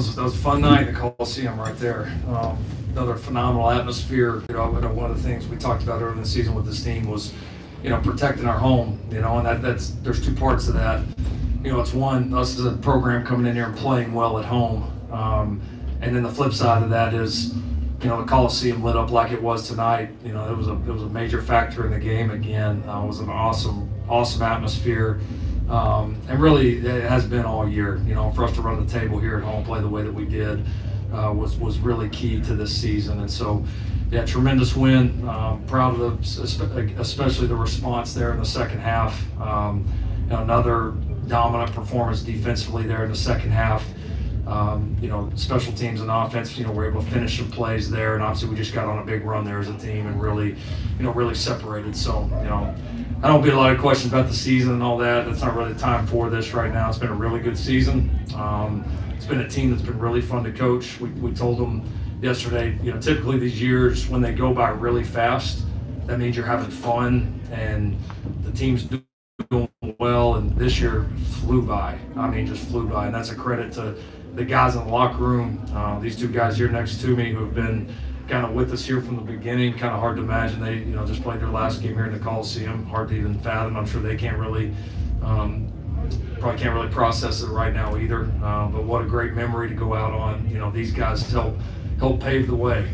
that was a fun night in the Coliseum right there. Another phenomenal atmosphere. One of the things we talked about earlier in the season with this team was, protecting our home. And that's there's two parts to that. It's one, us as a program coming in here and playing well at home, and then the flip side of that is, the Coliseum lit up like it was tonight. It was a major factor in the game again. It was an awesome atmosphere. And really, it has been all year. For us to run the table here at home, play the way that we did, was really key to this season. And so, yeah, tremendous win. Proud of especially the response there in the second half. Another dominant performance defensively there in the second half. Special teams and offense, we're able to finish some plays there, and obviously we just got on a big run there as a team and really separated. So, I don't get a lot of questions about the season and all that. That's not really the time for this right now. It's been a really good season. It's been a team that's been really fun to coach. We told them yesterday, typically these years when they go by really fast, that means you're having fun and the team's doing well, and this year flew by. Just flew by, and that's a credit to the guys in the locker room. These two guys here next to me who have been kind of with us here from the beginning. Kind of hard to imagine they, just played their last game here in the Coliseum. Hard to even fathom. I'm sure they can't really, probably can't really process it right now either. But what a great memory to go out on. These guys help pave the way.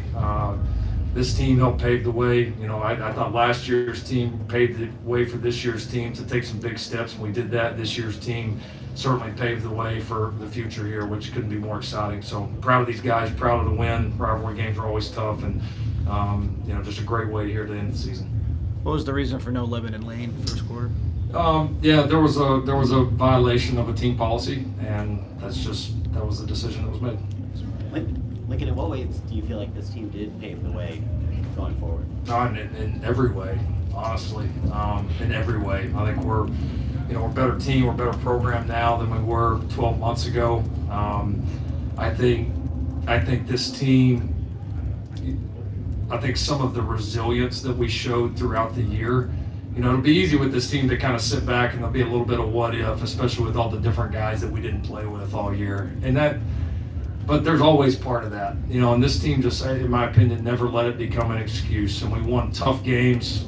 This team helped pave the way. I thought last year's team paved the way for this year's team to take some big steps, and we did that. This year's team certainly paved the way for the future here, which couldn't be more exciting. So proud of these guys, proud of the win. Rivalry games are always tough, and just a great way here to end the season. What was the reason for no lemon and lane first quarter? There was a violation of a team policy, and that was the decision that was made. Lincoln, in what ways do you feel like this team did pave the way going forward? In every way, honestly. In every way. I think we're a better team, we're a better program now than we were 12 months ago. I think this team, some of the resilience that we showed throughout the year, it'll be easy with this team to kind of sit back and there'll be a little bit of what if, especially with all the different guys that we didn't play with all year. But there's always part of that, and this team just, in my opinion, never let it become an excuse. And we won tough games.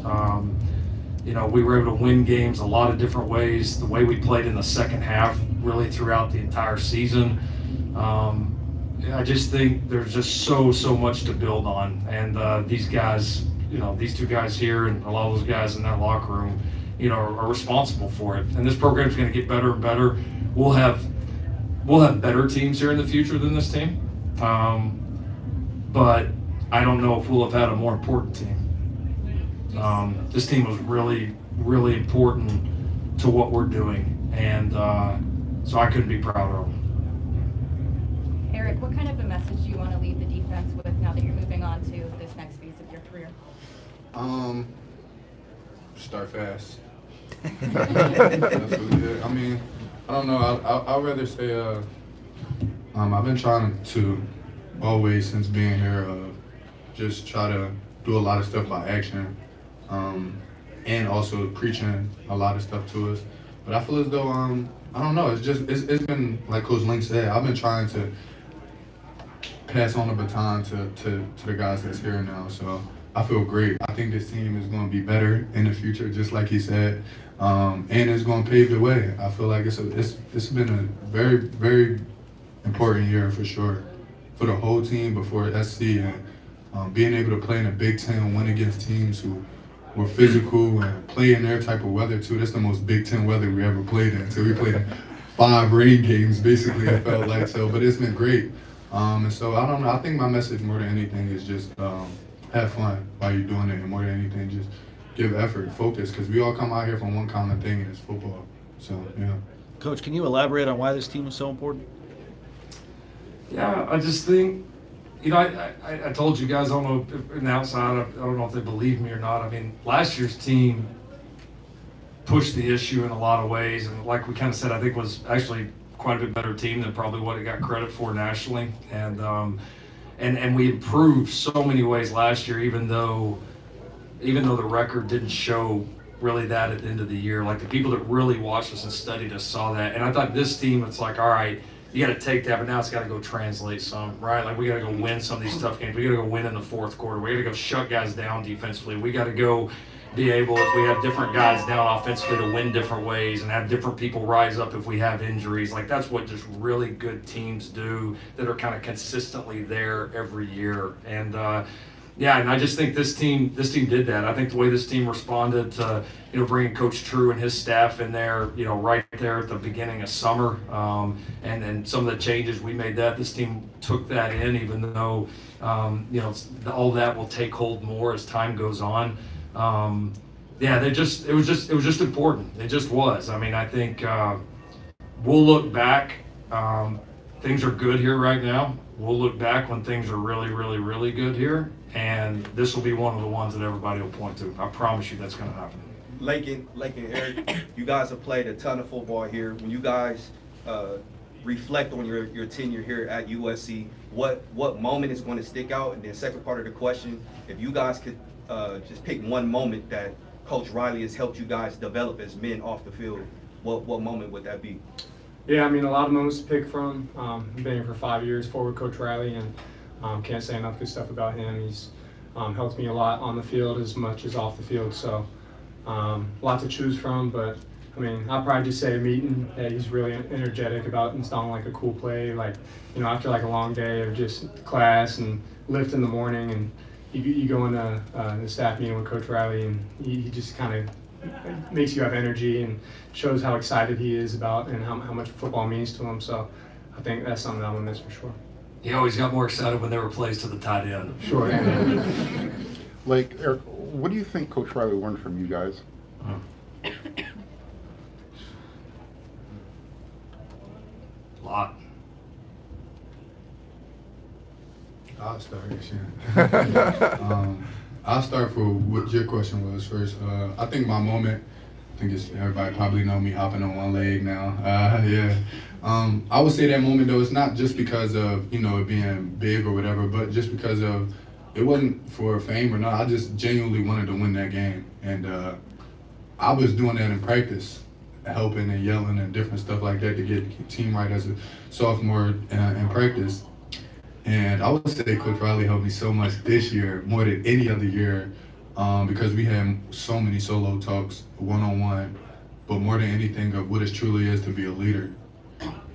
We were able to win games a lot of different ways. The way we played in the second half, really throughout the entire season. I just think there's just so much to build on. And these guys, these two guys here and a lot of those guys in that locker room, are responsible for it. And this program's going to get better and better. We'll have better teams here in the future than this team, but I don't know if we'll have had a more important team. This team was really, really important to what we're doing, and so I couldn't be prouder of them. Eric, what kind of a message do you want to leave the defense with now that you're moving on to this next phase of your career? Start fast. That's really it. I don't know. I'd rather say I've been trying to always, since being here, just try to do a lot of stuff by action, and also preaching a lot of stuff to us. But I feel as though I don't know. It's been like Coach Link said. I've been trying to pass on the baton to the guys that's here now. So I feel great. I think this team is going to be better in the future, just like he said. And it's going to pave the way. I feel like it's been a very, very important year for sure for the whole team, but for SC, and being able to play in the Big Ten, win against teams who were physical and play in their type of weather too. That's the most Big Ten weather we ever played in. So we played in 5 rain games basically, it felt like. So, but it's been great. And so I don't know. I think my message more than anything is just have fun while you're doing it, and more than anything, just give effort, focus, because we all come out here from one common thing, and it's football. So, yeah. Coach, can you elaborate on why this team was so important? Yeah, I just think, I told you guys, I don't know if in the outside, I don't know if they believe me or not. Last year's team pushed the issue in a lot of ways, and like we kind of said, I think was actually quite a bit better team than probably what it got credit for nationally. And we improved so many ways last year, even though the record didn't show really that at the end of the year. Like the people that really watched us and studied us saw that. And I thought this team, it's like, all right, you got to take that, but now it's got to go translate some, right? Like we got to go win some of these tough games. We got to go win in the fourth quarter. We got to go shut guys down defensively. We got to go be able, if we have different guys down offensively, to win different ways and have different people rise up if we have injuries. Like that's what just really good teams do that are kind of consistently there every year. And yeah, and I just think this team did that. I think the way this team responded to, bringing Coach True and his staff in there, right there at the beginning of summer, and then some of the changes we made, this team took that in, even though, all that will take hold more as time goes on. Yeah, it was just important. It just was. I mean, I think we'll look back. Things are good here right now. We'll look back when things are really, really, really good here, and this will be one of the ones that everybody will point to. I promise you that's going to happen. Lake and Eric, you guys have played a ton of football here. When you guys reflect on your tenure here at USC, what moment is going to stick out? And then second part of the question, if you guys could just pick one moment that Coach Riley has helped you guys develop as men off the field, what moment would that be? Yeah, I mean, a lot of moments to pick from. I've been here for 5 years, forward Coach Riley, and can't say enough good stuff about him. He's helped me a lot on the field as much as off the field, so a lot to choose from. But I mean, I'll probably just say a meeting that he's really energetic about installing like a cool play, like after like a long day of just class and lift in the morning, and you go into the staff meeting with Coach Riley, and he just kind of makes you have energy and shows how excited he is about and how much football means to him. So I think that's something that I'm gonna miss for sure. He always got more excited when there were plays to the tight end. Sure. Like, Eric, what do you think Coach Riley learned from you guys? A lot. I'll start. I'll start for what your question was first. I think my moment, I think it's everybody probably know me hopping on one leg now. Yeah. I would say that moment though, it's not just because of it being big or whatever, but just because of it wasn't for fame or not. I just genuinely wanted to win that game, and I was doing that in practice, helping and yelling and different stuff like that to get the team right as a sophomore in practice. And I would say Coach Riley helped me so much this year, more than any other year, because we had so many solo talks, one-on-one, but more than anything of what it truly is to be a leader.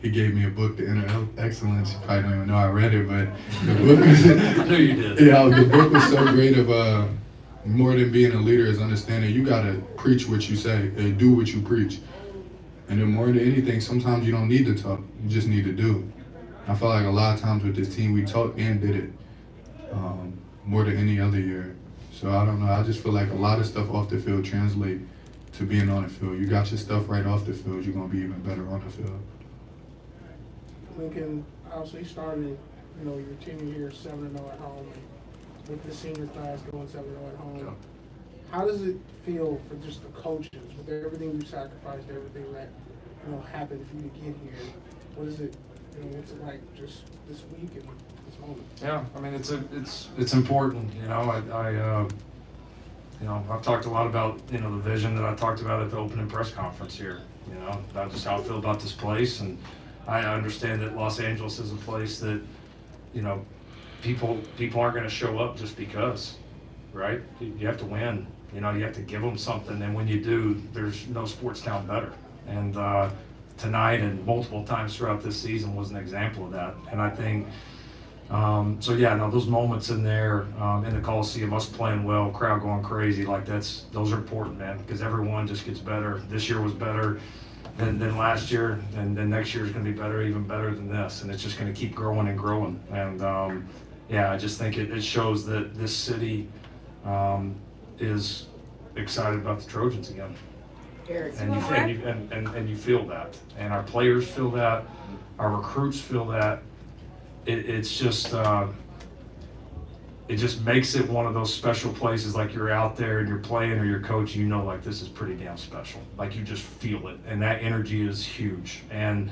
He gave me a book, The Inner Excellence. You probably don't even know I read it, but the book was... I knew you did. Yeah, the book was so great of more than being a leader is understanding you got to preach what you say and do what you preach. And then more than anything, sometimes you don't need to talk, you just need to do. I feel like a lot of times with this team, we talked and did it more than any other year. So I don't know. I just feel like a lot of stuff off the field translate to being on the field. You got your stuff right off the field, you're going to be even better on the field. Lincoln, obviously started, your tenure here 7-0 at home, and with the senior class going 7-0 at home. How does it feel for just the coaches with everything you sacrificed, everything that happened for you to get here? What is it? What's it like just this week and this moment? Yeah, I mean it's important. I've talked a lot about the vision that I talked about at the opening press conference here. About just how I feel about this place, and I understand that Los Angeles is a place that people aren't going to show up just because, right? You have to win. You have to give them something, and when you do, there's no sports town better. And tonight and multiple times throughout this season was an example of that. And I think, those moments in there, in the Coliseum, us playing well, crowd going crazy, those are important, man, because everyone just gets better. This year was better than last year, and then next year is going to be better, even better than this, and it's just going to keep growing and growing. And I just think it shows that this city is excited about the Trojans again. And you feel that, and our players feel that, our recruits feel that. It's just it just makes it one of those special places. Like you're out there and you're playing or you're coaching, this is pretty damn special. Like you just feel it, and that energy is huge. And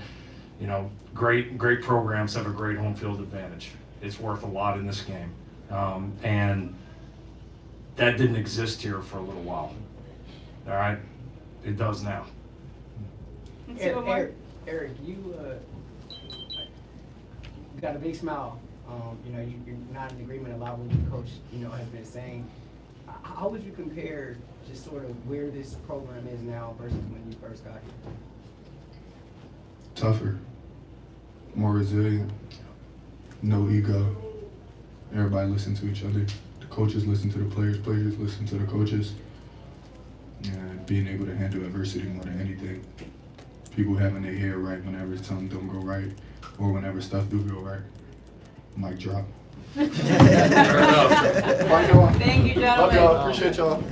great programs have a great home field advantage. It's worth a lot in this game, and that didn't exist here for a little while. All right. It does now. Eric, You got a big smile. You know, you're not in agreement a lot with what the coach, you know, has been saying. How would you compare just sort of where this program is now versus when you first got here? Tougher, more resilient, no ego. Everybody listen to each other. The coaches listen to the players, players listen to the coaches. And being able to handle adversity more than anything. People having their head right whenever something don't go right, or whenever stuff do go right. Mic drop. Fair enough. Fight on. Thank you, Love y'all. gentlemen. Appreciate y'all.